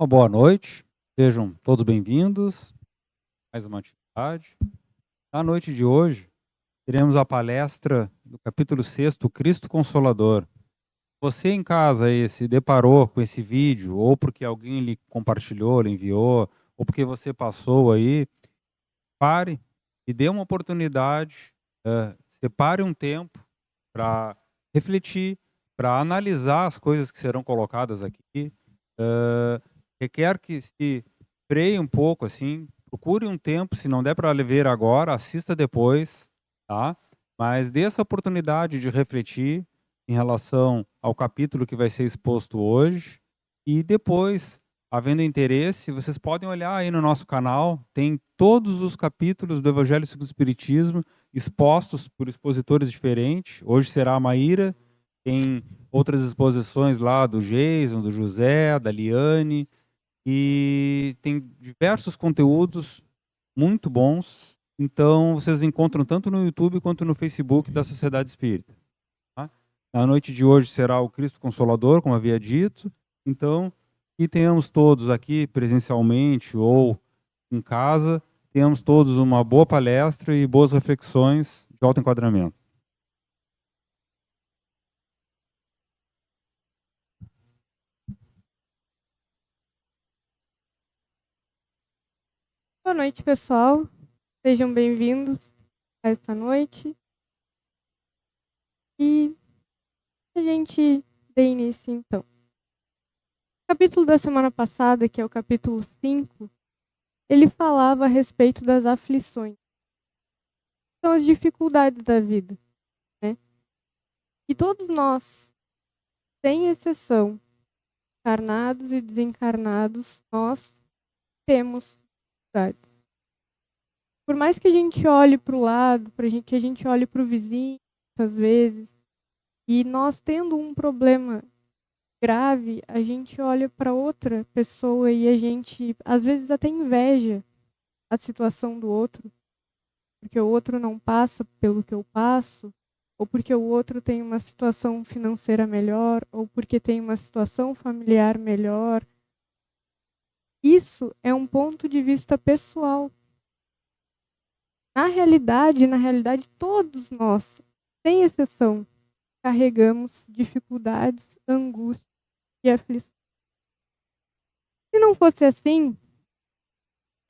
Uma boa noite, sejam todos bem-vindos a mais uma atividade. Na noite de hoje, teremos a palestra do capítulo 6, Cristo Consolador. Você em casa aí se deparou com esse vídeo, ou porque alguém lhe compartilhou, lhe enviou, ou porque você passou aí, pare e dê uma oportunidade, separe um tempo para refletir, para analisar as coisas que serão colocadas aqui. Requer que se freie um pouco, assim, procure um tempo, se não der para ver agora, assista depois, tá? Mas dê essa oportunidade de refletir em relação ao capítulo que vai ser exposto hoje e depois, havendo interesse, vocês podem olhar aí no nosso canal, tem todos os capítulos do Evangelho segundo o Espiritismo expostos por expositores diferentes. Hoje será a Maíra, tem outras exposições lá do Jason, do José, da Liane, e tem diversos conteúdos muito bons. Então, vocês encontram tanto no YouTube quanto no Facebook da Sociedade Espírita. Tá? Na noite de hoje será o Cristo Consolador, como havia dito. Então, que tenhamos todos aqui presencialmente ou em casa, tenhamos todos uma boa palestra e boas reflexões de autoenquadramento. Boa noite, pessoal. Sejam bem-vindos a esta noite. E a gente dê início, então. O capítulo da semana passada, que é o capítulo 5, ele falava a respeito das aflições. São as dificuldades da vida, né? E todos nós, sem exceção, encarnados e desencarnados, nós temos dificuldades. Por mais que a gente olhe para o lado, que a gente olhe para o vizinho, às vezes, e nós tendo um problema grave, a gente olha para outra pessoa e a gente, às vezes, até inveja a situação do outro, porque o outro não passa pelo que eu passo, ou porque o outro tem uma situação financeira melhor, ou porque tem uma situação familiar melhor. Isso é um ponto de vista pessoal. Na realidade, todos nós, sem exceção, carregamos dificuldades, angústias e aflições. Se não fosse assim,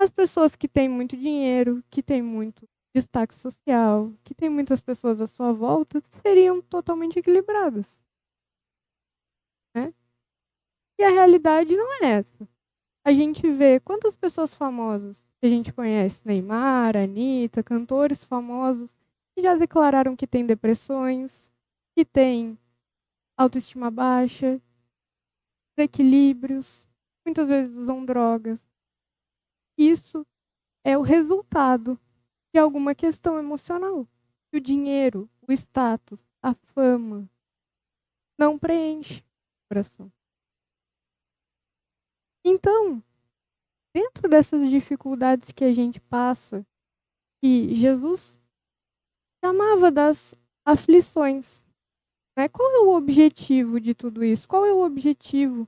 as pessoas que têm muito dinheiro, que têm muito destaque social, que têm muitas pessoas à sua volta, seriam totalmente equilibradas, né? E a realidade não é essa. A gente vê quantas pessoas famosas que a gente conhece, Neymar, Anitta, cantores famosos, que já declararam que têm depressões, que têm autoestima baixa, desequilíbrios, muitas vezes usam drogas. Isso é o resultado de alguma questão emocional. O dinheiro, o status, a fama não preenche o coração. Então, dentro dessas dificuldades que a gente passa, que Jesus chamava das aflições, né? Qual é o objetivo de tudo isso? Qual é o objetivo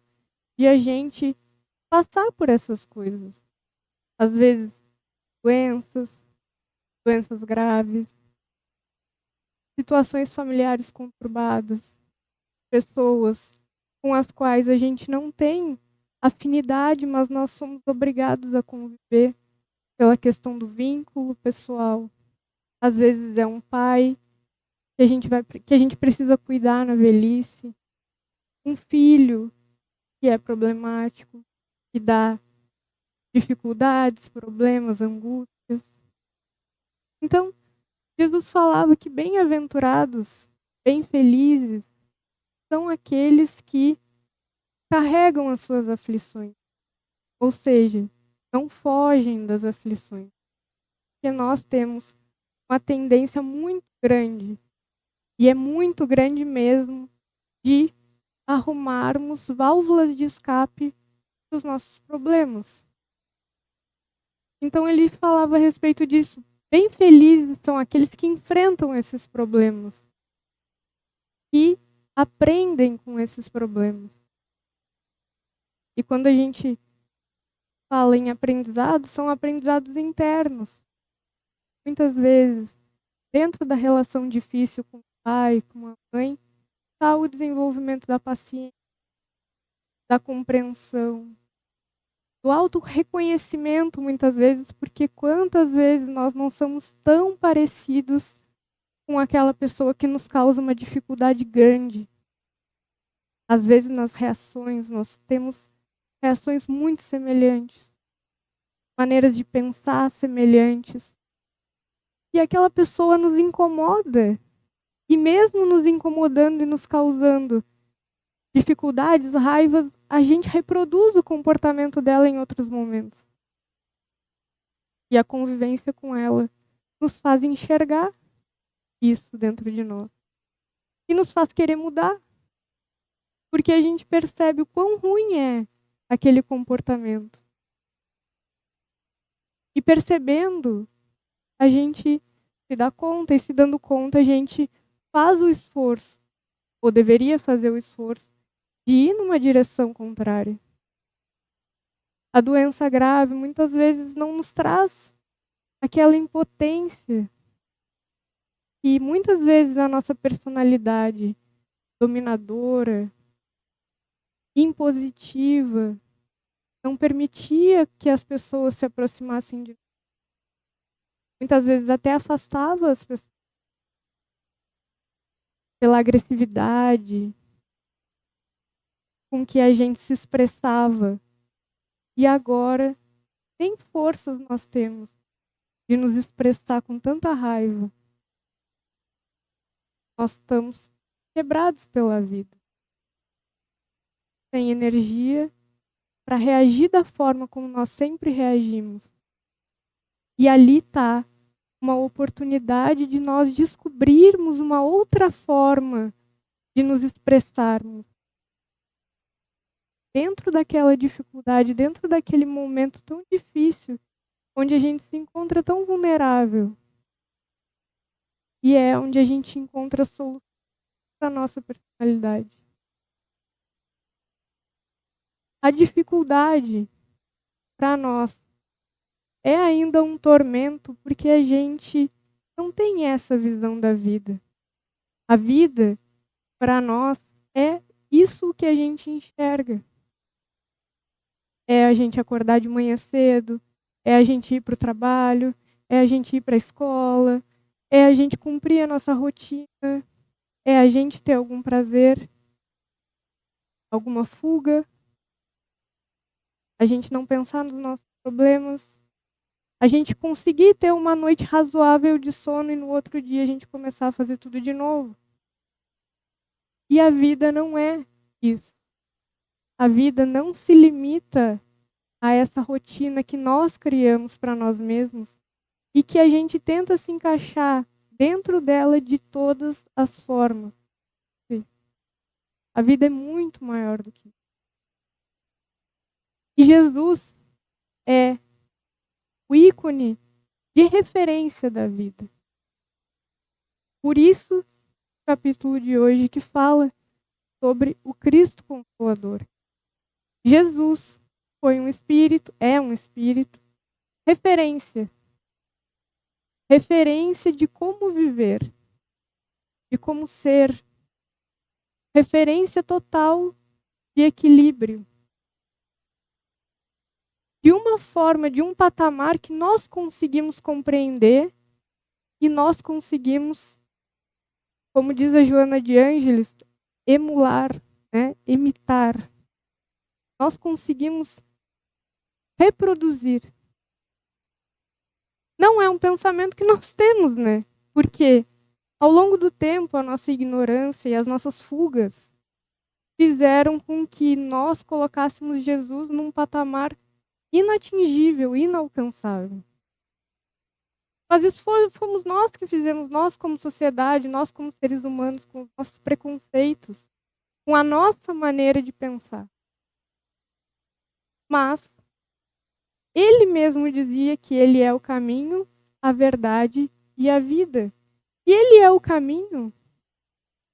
de a gente passar por essas coisas? Às vezes, doenças graves, situações familiares conturbadas, pessoas com as quais a gente não tem afinidade, mas nós somos obrigados a conviver pela questão do vínculo pessoal. Às vezes é um pai que a gente precisa cuidar na velhice, um filho que é problemático, que dá dificuldades, problemas, angústias. Então, Jesus falava que bem-aventurados, bem felizes, são aqueles que carregam as suas aflições. Ou seja, não fogem das aflições. Porque nós temos uma tendência muito grande, e é muito grande mesmo, de arrumarmos válvulas de escape dos nossos problemas. Então ele falava a respeito disso. Bem felizes são aqueles que enfrentam esses problemas e aprendem com esses problemas. E quando a gente fala em aprendizado, são aprendizados internos. Muitas vezes, dentro da relação difícil com o pai, com a mãe, está o desenvolvimento da paciência, da compreensão, do auto-reconhecimento, muitas vezes, porque quantas vezes nós não somos tão parecidos com aquela pessoa que nos causa uma dificuldade grande. Às vezes, nas reações, nós temos reações muito semelhantes, maneiras de pensar semelhantes. E aquela pessoa nos incomoda. E mesmo nos incomodando e nos causando dificuldades, raivas, a gente reproduz o comportamento dela em outros momentos. E a convivência com ela nos faz enxergar isso dentro de nós. E nos faz querer mudar. Porque a gente percebe o quão ruim é aquele comportamento. E percebendo, a gente se dá conta, e se dando conta, a gente faz o esforço, ou deveria fazer o esforço, de ir numa direção contrária. A doença grave muitas vezes não nos traz aquela impotência e muitas vezes a nossa personalidade dominadora, impositiva, não permitia que as pessoas se aproximassem de nós. Muitas vezes até afastava as pessoas pela agressividade com que a gente se expressava. E agora, nem forças nós temos de nos expressar com tanta raiva. Nós estamos quebrados pela vida. Sem energia para reagir da forma como nós sempre reagimos. E ali está uma oportunidade de nós descobrirmos uma outra forma de nos expressarmos. Dentro daquela dificuldade, dentro daquele momento tão difícil, onde a gente se encontra tão vulnerável. E é onde a gente encontra a solução para a nossa personalidade. A dificuldade, para nós, é ainda um tormento, porque a gente não tem essa visão da vida. A vida, para nós, é isso que a gente enxerga. É a gente acordar de manhã cedo, é a gente ir para o trabalho, é a gente ir para a escola, é a gente cumprir a nossa rotina, é a gente ter algum prazer, alguma fuga, a gente não pensar nos nossos problemas, a gente conseguir ter uma noite razoável de sono e no outro dia a gente começar a fazer tudo de novo. E a vida não é isso. A vida não se limita a essa rotina que nós criamos para nós mesmos e que a gente tenta se encaixar dentro dela de todas as formas. A vida é muito maior do que isso. E Jesus é o ícone de referência da vida. Por isso, o capítulo de hoje que fala sobre o Cristo Consolador. Jesus foi um espírito, é um espírito, referência. Referência de como viver, de como ser. Referência total de equilíbrio. De uma forma, de um patamar que nós conseguimos compreender e nós conseguimos, como diz a Joana de Ângeles, emular, imitar. Nós conseguimos reproduzir. Não é um pensamento que nós temos, né? Porque ao longo do tempo a nossa ignorância e as nossas fugas fizeram com que nós colocássemos Jesus num patamar inatingível, inalcançável. Mas isso fomos nós que fizemos, nós como sociedade, nós como seres humanos, com os nossos preconceitos, com a nossa maneira de pensar. Mas ele mesmo dizia que ele é o caminho, a verdade e a vida. E ele é o caminho,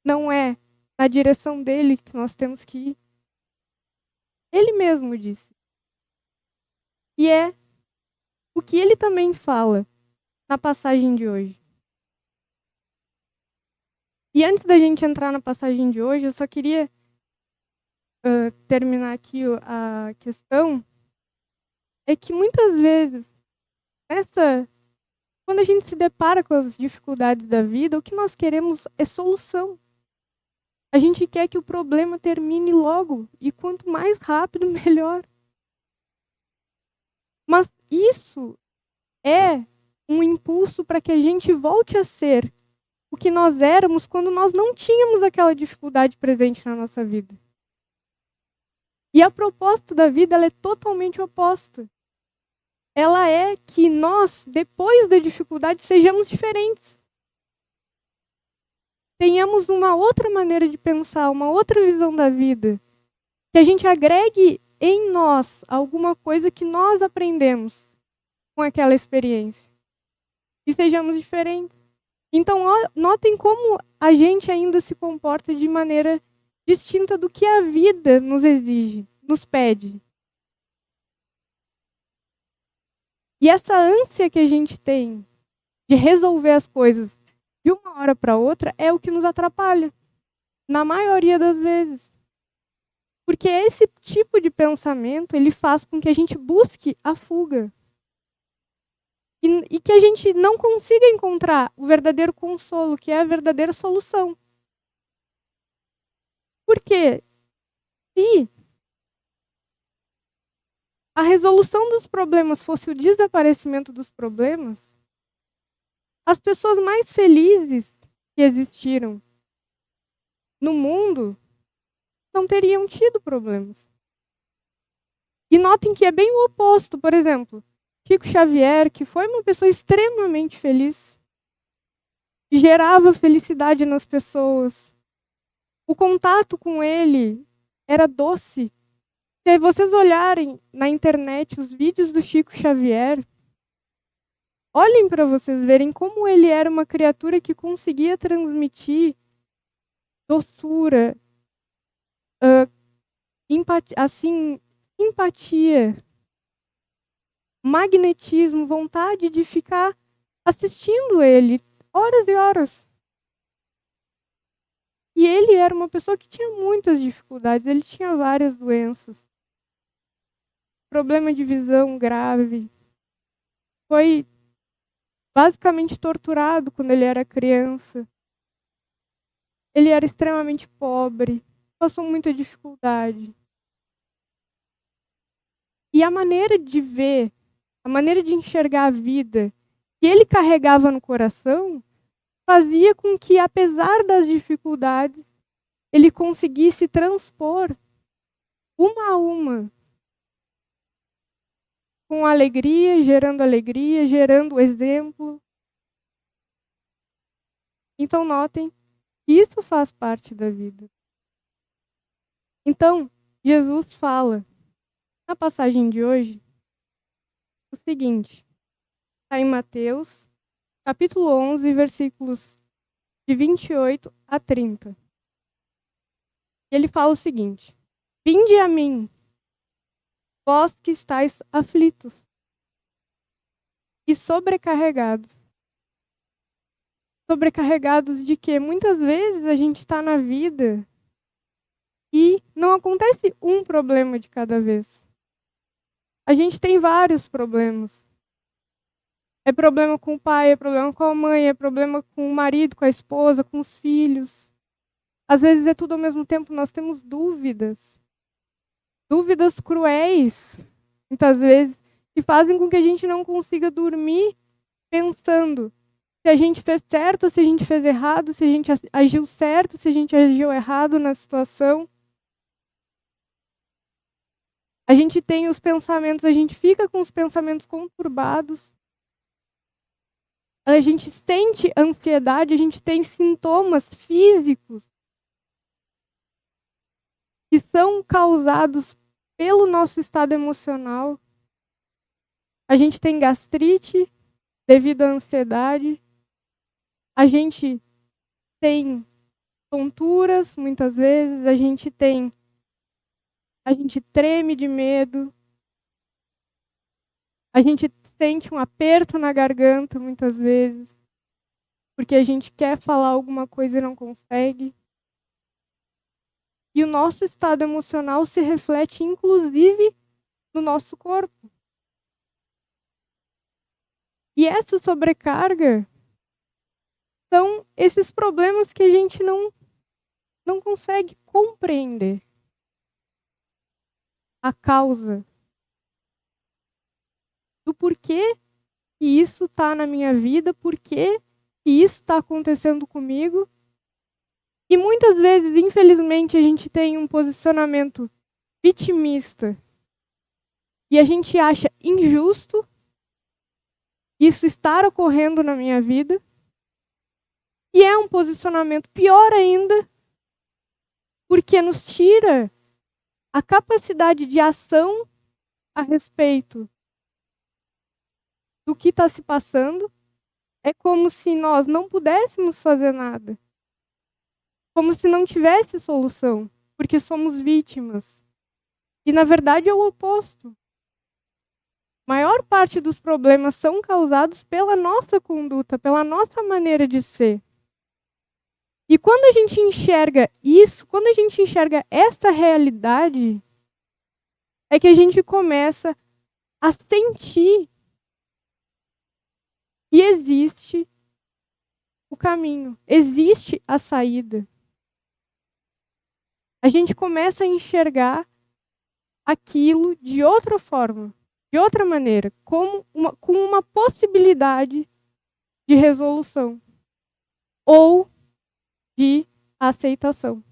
não é na direção dele que nós temos que ir. Ele mesmo disse. E é o que ele também fala na passagem de hoje. E antes da gente entrar na passagem de hoje, eu só queria terminar aqui a questão. É que muitas vezes, quando a gente se depara com as dificuldades da vida, o que nós queremos é solução. A gente quer que o problema termine logo, e quanto mais rápido, melhor. Mas isso é um impulso para que a gente volte a ser o que nós éramos quando nós não tínhamos aquela dificuldade presente na nossa vida. E a proposta da vida ela é totalmente oposta. Ela é que nós, depois da dificuldade, sejamos diferentes. Tenhamos uma outra maneira de pensar, uma outra visão da vida. Que a gente agregue em nós alguma coisa que nós aprendemos com aquela experiência. E sejamos diferentes. Então, notem como a gente ainda se comporta de maneira distinta do que a vida nos exige, nos pede. E essa ânsia que a gente tem de resolver as coisas de uma hora para outra é o que nos atrapalha, na maioria das vezes. Porque esse tipo de pensamento, ele faz com que a gente busque a fuga. E que a gente não consiga encontrar o verdadeiro consolo, que é a verdadeira solução. Porque se a resolução dos problemas fosse o desaparecimento dos problemas, as pessoas mais felizes que existiram no mundo não teriam tido problemas. E notem que é bem o oposto. Por exemplo, Chico Xavier, que foi uma pessoa extremamente feliz, gerava felicidade nas pessoas. O contato com ele era doce. Se vocês olharem na internet os vídeos do Chico Xavier, olhem para vocês verem como ele era uma criatura que conseguia transmitir doçura, empatia, magnetismo, vontade de ficar assistindo ele horas e horas. E ele era uma pessoa que tinha muitas dificuldades, ele tinha várias doenças. Problema de visão grave. Foi basicamente torturado quando ele era criança. Ele era extremamente pobre, passou muita dificuldade. E a maneira de ver, a maneira de enxergar a vida que ele carregava no coração, fazia com que, apesar das dificuldades, ele conseguisse transpor uma a uma, com alegria, gerando exemplo. Então, notem, isso faz parte da vida. Então, Jesus fala, na passagem de hoje, o seguinte, está em Mateus, capítulo 11, versículos de 28 a 30. Ele fala o seguinte: Vinde a mim, vós que estáis aflitos e sobrecarregados. Sobrecarregados de quê? Muitas vezes a gente está na vida e não acontece um problema de cada vez. A gente tem vários problemas. É problema com o pai, é problema com a mãe, é problema com o marido, com a esposa, com os filhos. Às vezes é tudo ao mesmo tempo, nós temos dúvidas. Dúvidas cruéis, muitas vezes, que fazem com que a gente não consiga dormir pensando se a gente fez certo, se a gente fez errado, se a gente agiu certo, se a gente agiu errado na situação. A gente tem os pensamentos, a gente fica com os pensamentos conturbados. A gente sente ansiedade, a gente tem sintomas físicos que são causados pelo nosso estado emocional. A gente tem gastrite devido à ansiedade. A gente tem tonturas, muitas vezes. A gente treme de medo. A gente sente um aperto na garganta muitas vezes, porque a gente quer falar alguma coisa e não consegue. E o nosso estado emocional se reflete, inclusive, no nosso corpo. E essa sobrecarga são esses problemas que a gente não consegue compreender a causa do porquê que isso está na minha vida, porquê que isso está acontecendo comigo. E muitas vezes, infelizmente, a gente tem um posicionamento vitimista e a gente acha injusto isso estar ocorrendo na minha vida. E é um posicionamento pior ainda, porque nos tira a capacidade de ação a respeito do que está se passando. É como se nós não pudéssemos fazer nada. Como se não tivesse solução, porque somos vítimas. E, na verdade, é o oposto. A maior parte dos problemas são causados pela nossa conduta, pela nossa maneira de ser. E quando a gente enxerga isso, quando a gente enxerga essa realidade, é que a gente começa a sentir que existe o caminho, existe a saída. A gente começa a enxergar aquilo de outra forma, de outra maneira, com uma possibilidade de resolução ou de aceitação.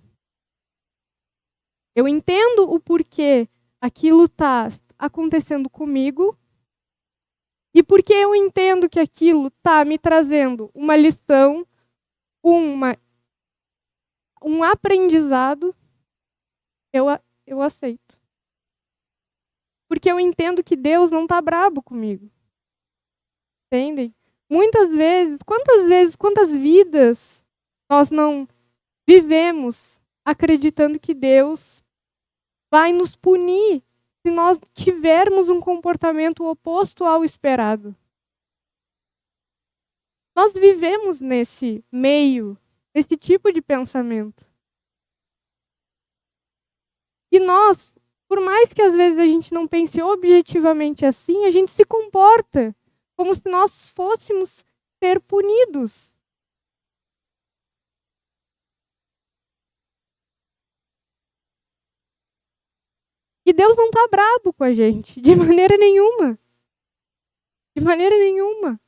Eu entendo o porquê aquilo está acontecendo comigo e porque eu entendo que aquilo está me trazendo uma lição, um aprendizado, eu aceito. Porque eu entendo que Deus não está brabo comigo. Entendem? Muitas vezes, quantas vidas nós não vivemos acreditando que Deus vai nos punir se nós tivermos um comportamento oposto ao esperado. Nós vivemos nesse meio, nesse tipo de pensamento. E nós, por mais que às vezes a gente não pense objetivamente assim, a gente se comporta como se nós fôssemos ser punidos. E Deus não está bravo com a gente, de maneira nenhuma. De maneira nenhuma.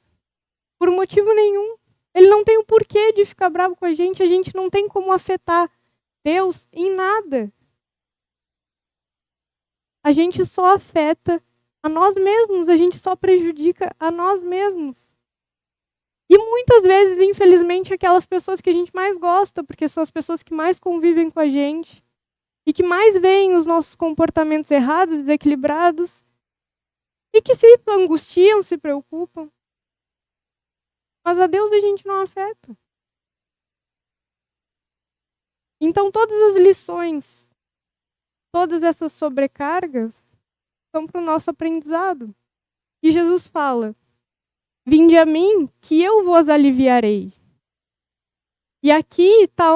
Por motivo nenhum. Ele não tem o porquê de ficar bravo com a gente não tem como afetar Deus em nada. A gente só afeta a nós mesmos, a gente só prejudica a nós mesmos. E muitas vezes, infelizmente, aquelas pessoas que a gente mais gosta, porque são as pessoas que mais convivem com a gente, e que mais veem os nossos comportamentos errados, desequilibrados, e que se angustiam, se preocupam. Mas a Deus a gente não afeta. Então todas as lições, todas essas sobrecargas, são para o nosso aprendizado. E Jesus fala, vinde a mim, que eu vos aliviarei. E aqui está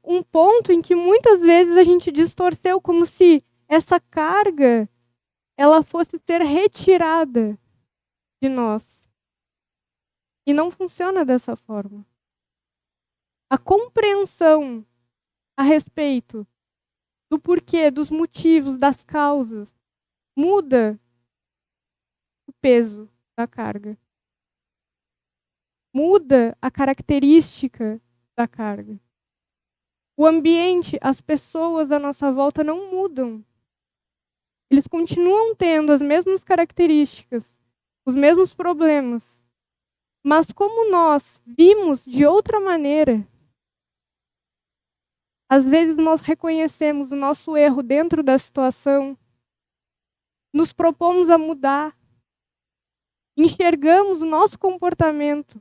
um ponto em que muitas vezes a gente distorceu como se essa carga ela fosse ser retirada de nós. E não funciona dessa forma. A compreensão a respeito do porquê, dos motivos, das causas, muda o peso da carga. Muda a característica da carga. O ambiente, as pessoas à nossa volta não mudam. Eles continuam tendo as mesmas características, os mesmos problemas. Mas como nós vimos de outra maneira, às vezes nós reconhecemos o nosso erro dentro da situação, nos propomos a mudar, enxergamos o nosso comportamento,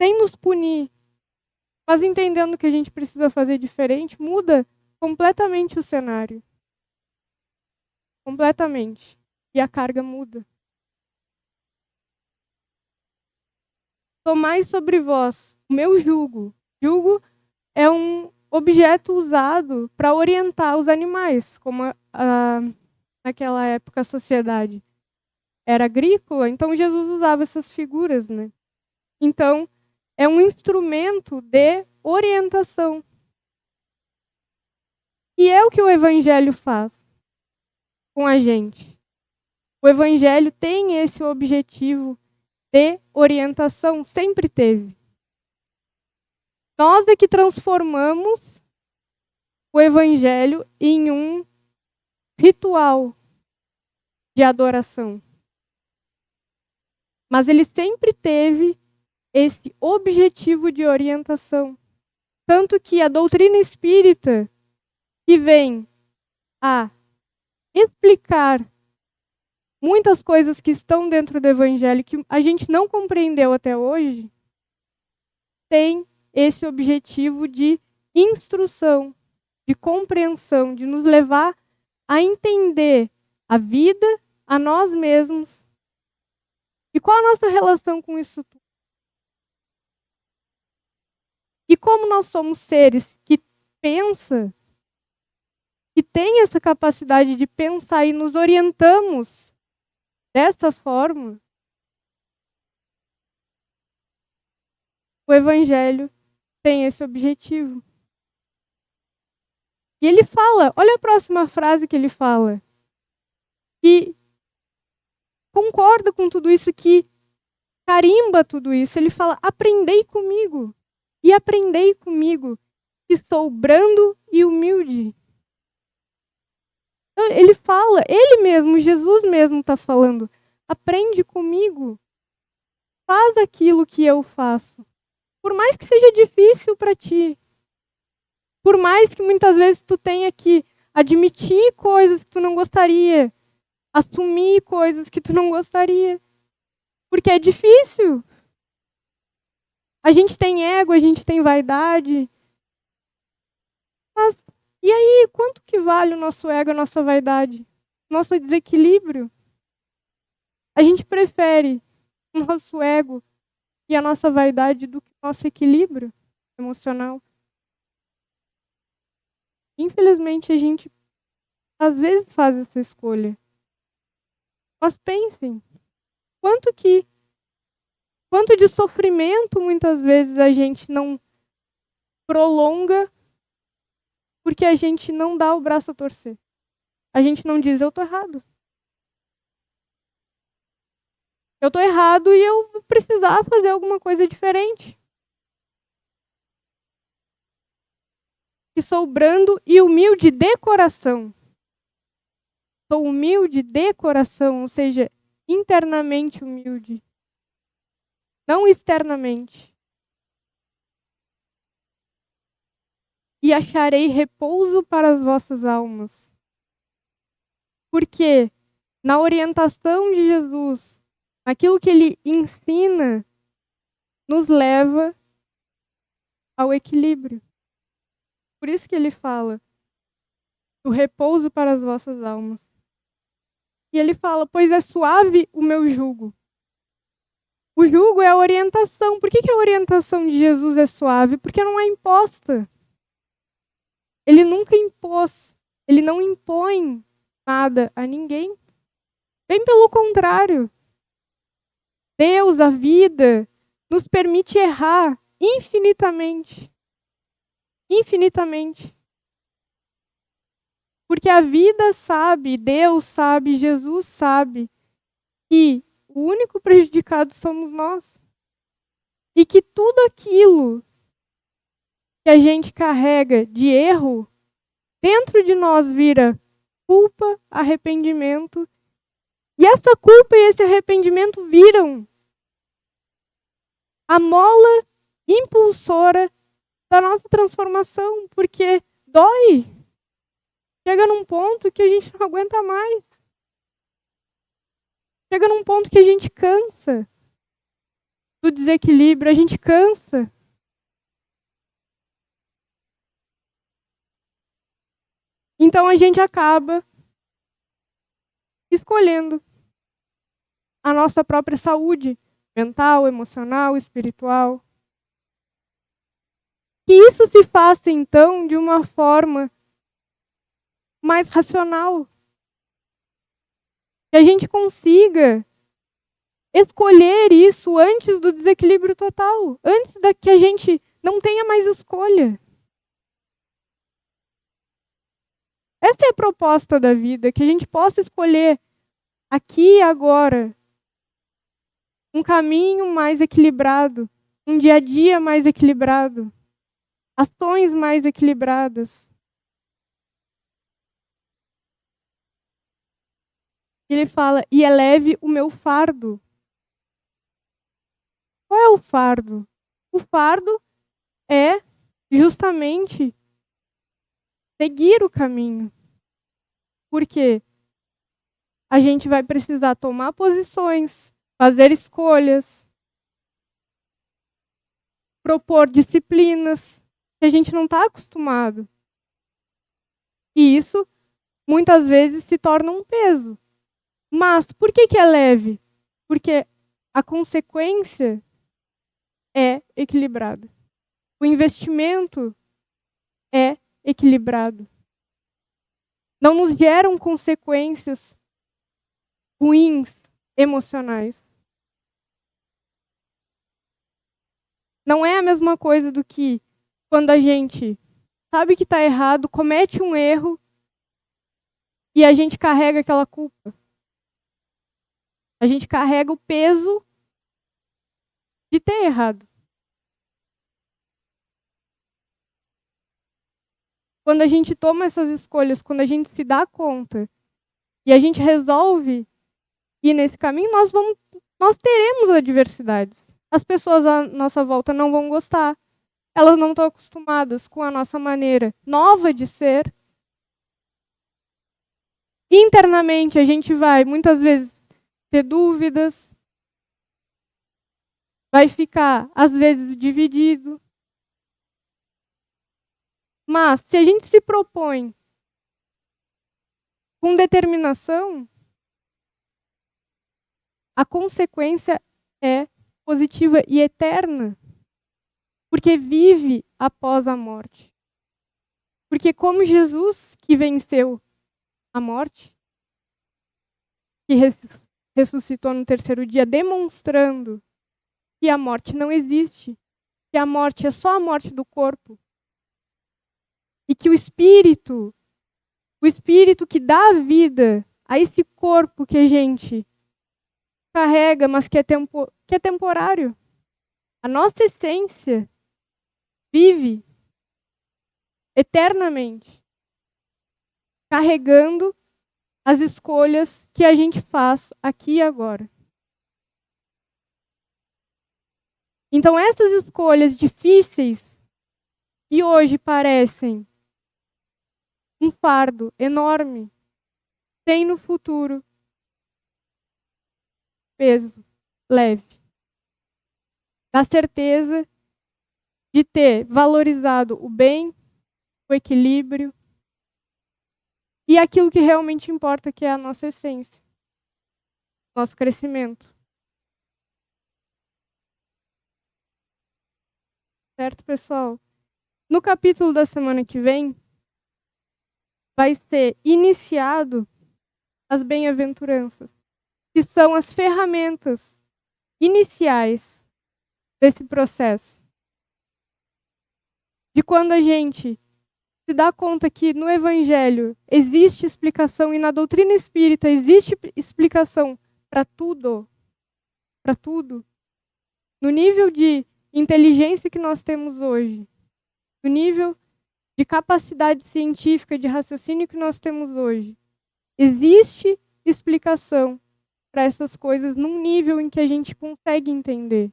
sem nos punir, mas entendendo que a gente precisa fazer diferente, muda completamente o cenário. Completamente. E a carga muda. Tomai sobre vós o meu jugo. Jugo é um objeto usado para orientar os animais, como naquela época a sociedade era agrícola, então Jesus usava essas figuras, né? Então, é um instrumento de orientação. E é o que o Evangelho faz com a gente. O Evangelho tem esse objetivo de orientação, sempre teve. Nós é que transformamos o Evangelho em um ritual de adoração. Mas ele sempre teve esse objetivo de orientação. Tanto que a doutrina espírita, que vem a explicar muitas coisas que estão dentro do Evangelho que a gente não compreendeu até hoje, tem esse objetivo de instrução, de compreensão, de nos levar a entender a vida, a nós mesmos. E qual a nossa relação com isso tudo? E como nós somos seres que pensam, que têm essa capacidade de pensar e nos orientamos dessa forma, o Evangelho tem esse objetivo. E ele fala, olha a próxima frase que ele fala, que concorda com tudo isso, que carimba tudo isso. Ele fala, aprendei comigo, e aprendei comigo, que sou brando e humilde. Ele fala, ele mesmo, Jesus mesmo está falando, aprende comigo, faz aquilo que eu faço. Por mais que seja difícil para ti, por mais que muitas vezes tu tenha que admitir coisas que tu não gostaria, assumir coisas que tu não gostaria, porque é difícil. A gente tem ego, a gente tem vaidade. Mas e aí, quanto que vale o nosso ego, a nossa vaidade? Nosso desequilíbrio? A gente prefere o nosso ego e a nossa vaidade do que o nosso equilíbrio emocional. Infelizmente, a gente às vezes faz essa escolha. Mas pensem, quanto de sofrimento muitas vezes a gente não prolonga porque a gente não dá o braço a torcer. A gente não diz, eu tô errado. Eu tô errado e eu precisar fazer alguma coisa diferente. Que sou brando e humilde de coração. Sou humilde de coração, ou seja, internamente humilde. Não externamente. E acharei repouso para as vossas almas. Porque na orientação de Jesus, aquilo que ele ensina, nos leva ao equilíbrio. Por isso que ele fala do repouso para as vossas almas. E ele fala, pois é suave o meu jugo. O jugo é a orientação. Por que a orientação de Jesus é suave? Porque não é imposta. Ele nunca impôs. Ele não impõe nada a ninguém. Bem pelo contrário. Deus, a vida, nos permite errar infinitamente. Infinitamente. Porque a vida sabe, Deus sabe, Jesus sabe que o único prejudicado somos nós. E que tudo aquilo que a gente carrega de erro, dentro de nós vira culpa, arrependimento. E essa culpa e esse arrependimento viram a mola impulsora da nossa transformação, porque dói. Chega num ponto que a gente não aguenta mais. Chega num ponto que a gente cansa do desequilíbrio, a gente cansa. Então a gente acaba escolhendo a nossa própria saúde mental, emocional, espiritual. Que isso se faça, então, de uma forma mais racional. Que a gente consiga escolher isso antes do desequilíbrio total, antes que a gente não tenha mais escolha. Essa é a proposta da vida, que a gente possa escolher aqui e agora um caminho mais equilibrado, um dia a dia mais equilibrado, ações mais equilibradas. Ele fala, e eleve o meu fardo. Qual é o fardo? O fardo é justamente seguir o caminho. Porque a gente vai precisar tomar posições, fazer escolhas, propor disciplinas que a gente não está acostumado. E isso, muitas vezes, se torna um peso. Mas por que é leve? Porque a consequência é equilibrada. O investimento é equilibrado. Não nos geram consequências ruins, emocionais. Não é a mesma coisa do que quando a gente sabe que está errado, comete um erro e a gente carrega aquela culpa. A gente carrega o peso de ter errado. Quando a gente toma essas escolhas, quando a gente se dá conta e a gente resolve ir nesse caminho, nós teremos adversidades. As pessoas à nossa volta não vão gostar. Elas não estão acostumadas com a nossa maneira nova de ser. Internamente, a gente vai, muitas vezes, ter dúvidas. Vai ficar, às vezes, dividido. Mas, se a gente se propõe com determinação, a consequência é positiva e eterna. Porque vive após a morte. Porque como Jesus, que venceu a morte, que ressuscitou no terceiro dia, demonstrando que a morte não existe, que a morte é só a morte do corpo, e que o Espírito que dá vida a esse corpo que a gente carrega, mas que é temporário. A nossa essência vive eternamente, carregando as escolhas que a gente faz aqui e agora. Então, essas escolhas difíceis, que hoje parecem um fardo enorme, tem no futuro peso leve. Da certeza de ter valorizado o bem, o equilíbrio e aquilo que realmente importa, que é a nossa essência, nosso crescimento. Certo, pessoal? No capítulo da semana que vem, vai ser iniciado as bem-aventuranças, que são as ferramentas iniciais desse processo. De quando a gente se dá conta que no Evangelho existe explicação e na doutrina espírita existe explicação para tudo, no nível de inteligência que nós temos hoje, no nível de capacidade científica, de raciocínio que nós temos hoje, existe explicação para essas coisas num nível em que a gente consegue entender.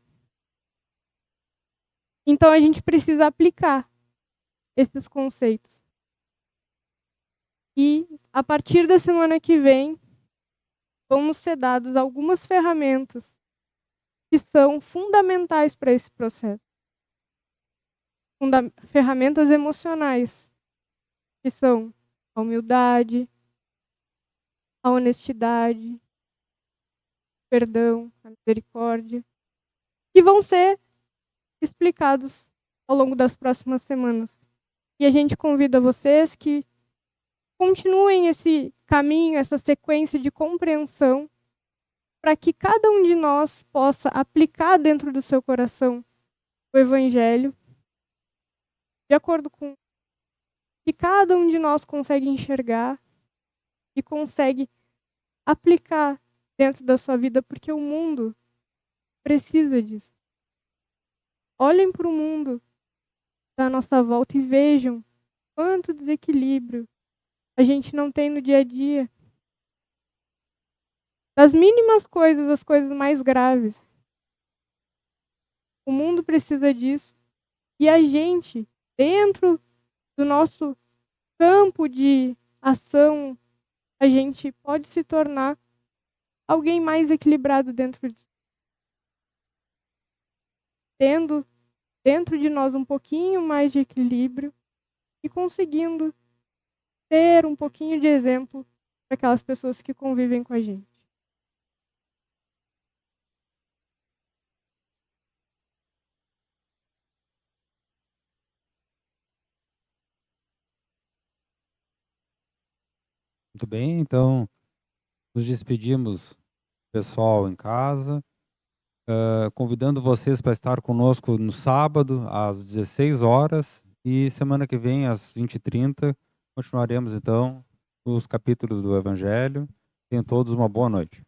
Então a gente precisa aplicar esses conceitos. E a partir da semana que vem, vamos ser dadas algumas ferramentas que são fundamentais para esse processo. Ferramentas emocionais, que são a humildade, a honestidade, o perdão, a misericórdia, que vão ser explicados ao longo das próximas semanas. E a gente convida vocês que continuem esse caminho, essa sequência de compreensão, para que cada um de nós possa aplicar dentro do seu coração o Evangelho, de acordo com o que cada um de nós consegue enxergar e consegue aplicar dentro da sua vida, porque o mundo precisa disso. Olhem para o mundo da nossa volta e vejam quanto desequilíbrio a gente não tem no dia a dia. Das mínimas coisas, as coisas mais graves. O mundo precisa disso. E a gente, dentro do nosso campo de ação, a gente pode se tornar alguém mais equilibrado tendo dentro de nós um pouquinho mais de equilíbrio e conseguindo ter um pouquinho de exemplo para aquelas pessoas que convivem com a gente. Muito bem, então nos despedimos, pessoal, em casa, convidando vocês para estar conosco no sábado, às 16 horas, e semana que vem, às 20h30, continuaremos, então, os capítulos do Evangelho. Tenham todos uma boa noite.